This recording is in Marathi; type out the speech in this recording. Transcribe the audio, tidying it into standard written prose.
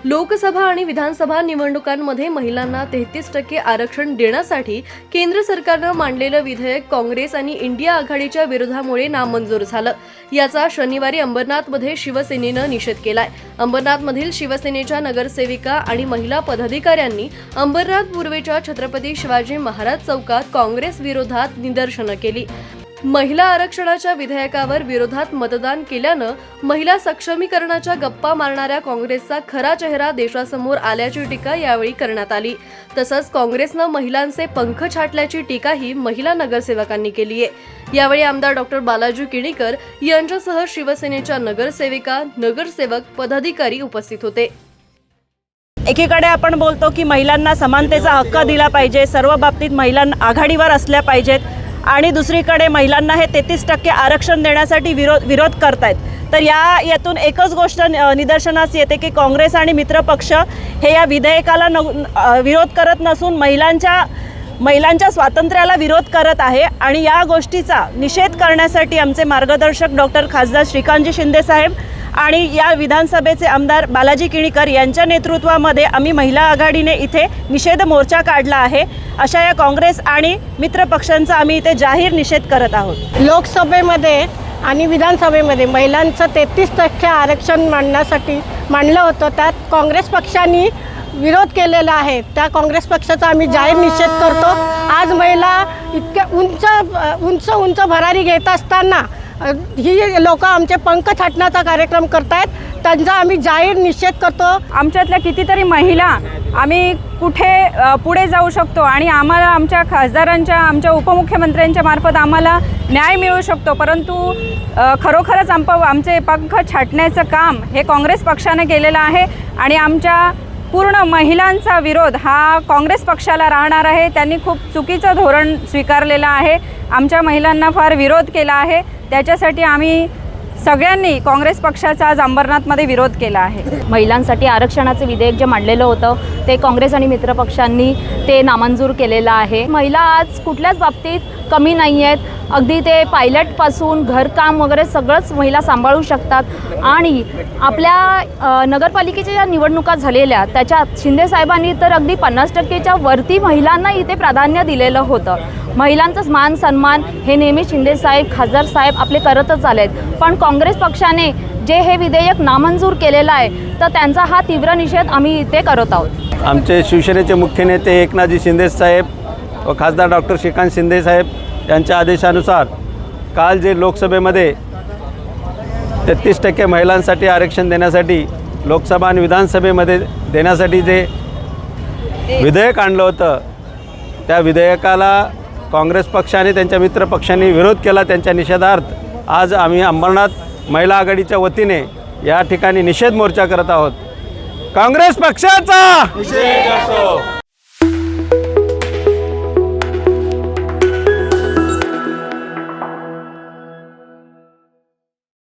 लोकसभा आणि विधानसभा निवडणुकांमध्ये महिलांना 33% आरक्षण देण्यासाठी केंद्र सरकारनं मांडलेलं विधेयक काँग्रेस आणि इंडिया आघाडीच्या विरोधामुळे नामंजूर झालं। याचा शनिवारी अंबरनाथमध्ये शिवसेनेनं निषेध केलाय। अंबरनाथमधील शिवसेनेच्या नगरसेविका आणि महिला पदाधिकाऱ्यांनी अंबरनाथ पूर्वेच्या छत्रपती शिवाजी महाराज चौकात काँग्रेस विरोधात निदर्शनं केली। महिला आरक्षणाच्या विधेयकावर विरोधात मतदान केल्यानं महिला सक्षमीकरणाच्या गप्पा मारणाऱ्या काँग्रेसचा खरा चेहरा देशासमोर आल्याची टीका यावेळी करण्यात आली। तसंच काँग्रेसनं महिलांचे पंख छाटल्याची टीकाही महिला नगरसेवकांनी केली आहे। यावेळी आमदार डॉक्टर बालाजी किणीकर यांच्यासह शिवसेनेच्या नगरसेविका, नगरसेवक, पदाधिकारी उपस्थित होते। एकीकडे आपण बोलतो की महिलांना समानतेचा हक्क दिला पाहिजे, सर्व बाबतीत महिला आघाडीवर असल्या पाहिजेत आणि दुसरीकडे महिलांना हे 33% आरक्षण देण्यासाठी विरोध करतायत। तर यातून एकच गोष्ट निदर्शनास येते की काँग्रेस आणि मित्रपक्ष हे या विधेयकाला विरोध करत नसून महिलांच्या स्वातंत्र्याला विरोध करत आहे। आणि या गोष्टीचा निषेध करण्यासाठी आमचे मार्गदर्शक डॉक्टर खासदार श्रीकांतजी शिंदे साहेब आणि या विधानसभेचे आमदार बालाजी किणीकर यांच्या नेतृत्वामध्ये आम्ही महिला आघाडीने इथे निषेध मोर्चा काढला आहे। अशा या काँग्रेस आणि मित्र पक्षांचा आम्ही इथे जाहीर निषेध करत आहोत। लोकसभेमध्ये आणि विधानसभेमध्ये महिलांचं 33% आरक्षण मांडण्यासाठी मांडलं होतं, त्यात काँग्रेस पक्षाने विरोध केलेला आहे। त्या काँग्रेस पक्षाचा आम्ही जाहीर निषेध करतो। आज महिला इतक्या उंच भरारी घेत असताना ही लोक आमचे पंख छाटण्याचा कार्यक्रम करतायत, त्यांचा आम्ही जाहीर निषेध करतो। आमच्यातल्या कितीतरी महिला आम्ही कुठे पुढे जाऊ शकतो आणि आम्हाला आमच्या खासदारांच्या, आमच्या उपमुख्यमंत्र्यांच्या मार्फत आम्हाला न्याय मिळू शकतो, परंतु खरोखरच आमचे पंख छाटण्याचं काम हे काँग्रेस पक्षाने केलेलं आहे आणि आमच्या पूर्ण महिलांचा विरोध हा काँग्रेस पक्षाला राहणार आहे। त्यांनी खूप चुकीचं धोरण स्वीकारलेलं आहे, आमच्या महिलांना फार विरोध केला आहे। त्याच्यासाठी आम्ही सगळ्यांनी काँग्रेस पक्षाचा आज अंबरनाथमध्ये विरोध केला आहे। महिलांसाठी आरक्षणाचे विधेयक जे मांडलेलं होतं ते काँग्रेस आणि मित्रपक्षांनी ते नामंजूर केलेलं आहे। महिला आज कुठल्याच बाबतीत कमी नाही आहेत, अगदी ते पायलटपासून घरकाम वगैरे सगळंच महिला सांभाळू शकतात। आणि आपल्या नगरपालिकेच्या ज्या निवडणुका झालेल्या त्याच्यात शिंदे साहेबांनी तर अगदी 50%च्या वरती महिलांना इथे प्राधान्य दिलेलं होतं। महिलांचाच मान सन्मान हे नेहमी शिंदे साहेब, खासदार साहेब आपले करतच आलेत, पण काँग्रेस पक्षाने जे हे विधेयक नामंजूर केलेलं आहे तर त्यांचा हा तीव्र निषेध आम्ही इथे करत आहोत। आमचे शिवसेनेचे मुख्य नेते एकनाथजी शिंदे साहेब व खासदार डॉक्टर श्रीकांत शिंदे साहेब यांच्या आदेशानुसार काल जे लोकसभेमध्ये 33% महिलांसाठी आरक्षण देण्यासाठी लोकसभा आणि विधानसभेमध्ये देण्यासाठी जे विधेयक आणलं होतं त्या विधेयकाला काँग्रेस पक्षाने त्यांच्या मित्र पक्षांनी विरोध केला। त्यांच्या निषेधार्थ आज आम्ही अंबरनाथ महिला आघाडीच्या वतीने या ठिकाणी निषेध मोर्चा करत आहोत। काँग्रेस पक्षाचा निषेध असो।